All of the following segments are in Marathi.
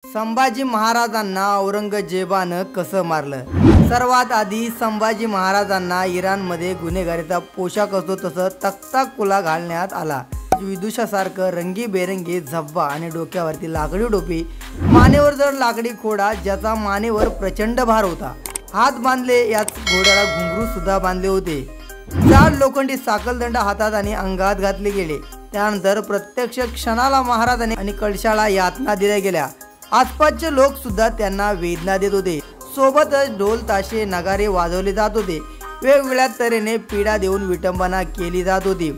संभाजी महाराजांना औरंगजेबानं कसं मारलं। सर्वात आधी संभाजी महाराजांना इराणमध्ये गुन्हेगारीचा पोशाख असतो तसं तख्ताकुला घालण्यात आला। विदुषासारखं रंगीबेरंगी झब्बा आणि डोक्यावरती लाकडी टोपी, मानेवर जड लाकडी खोडा ज्याचा मानेवर प्रचंड भार होता। हात बांधले याच घोड्याला घुंगरू सुद्धा बांधले होते। जाड लोखंडी साखळदंड हातात आणि अंगात घातले गेले। त्यानंतर प्रत्यक्ष क्षणाला महाराजांनी आणि कळशाला यातना दिल्या गेल्या। आसपासचे लोक सुद्धा त्यांना वेदना देत होते। सोबतच ढोल ताशे नगारे वाजवले जात होते। वेगवेगळ्या तऱ्हेने पीडा देऊन विटंबना केली जात होती।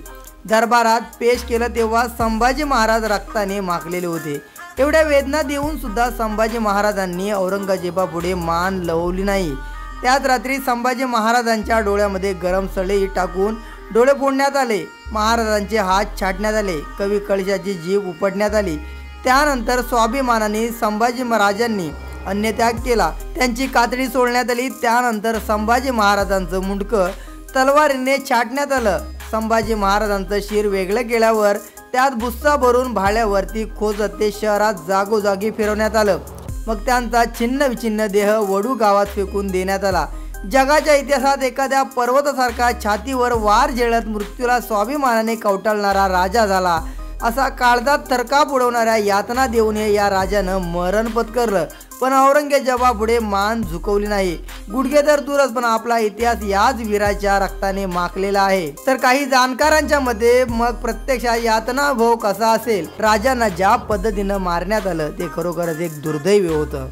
दरबारात पेश केलं तेव्हा संभाजी महाराज रक्ताने माखलेले होते। एवढ्या वेदना देऊन सुद्धा संभाजी महाराजांनी औरंगजेबापुढे मान लवली नाही। त्याच रात्री संभाजी महाराजांच्या डोळ्यामध्ये गरम सळई टाकून डोळे फोडण्यात आले। महाराजांचे हात छाटण्यात आले। कवी कळशाची जीभ उपटण्यात आली। त्यानंतर स्वाभिमानाने संभाजी महाराजांनी अन्नत्याग केला। त्यांची कातडी सोडण्यात आली। त्यानंतर संभाजी महाराजांचं मुंडकं तलवारीने छाटण्यात आलं। संभाजी महाराजांचं शिर वेगळं केल्यावर त्यात भुस्सा भरून भाड्यावरती खोचत ते शहरात जागोजागी फिरवण्यात आलं। मग त्यांचा छिन्न विछिन्न देह वडू गावात फेकून देण्यात आला। जगाच्या इतिहासात एखाद्या पर्वतासारखा छातीवर वार झेलत मृत्यूला स्वाभिमानाने कवटाळणारा राजा झाला। असा काळजात थरकाप उडवणाऱ्या यातना देऊन या राजानं मरण पत्करलं, पण औरंगजेबापुढे मान झुकवली नाही। गुडघे तर दूरच पण आपला इतिहास याच वीराच्या रक्ताने माखलेला आहे। तर काही जाणकारांच्या मते मग प्रत्यक्षात यातना भाव कसा असेल। राजांना ज्या पद्धतीनं मारण्यात आलं ते खरोखरच एक दुर्दैवी होतं।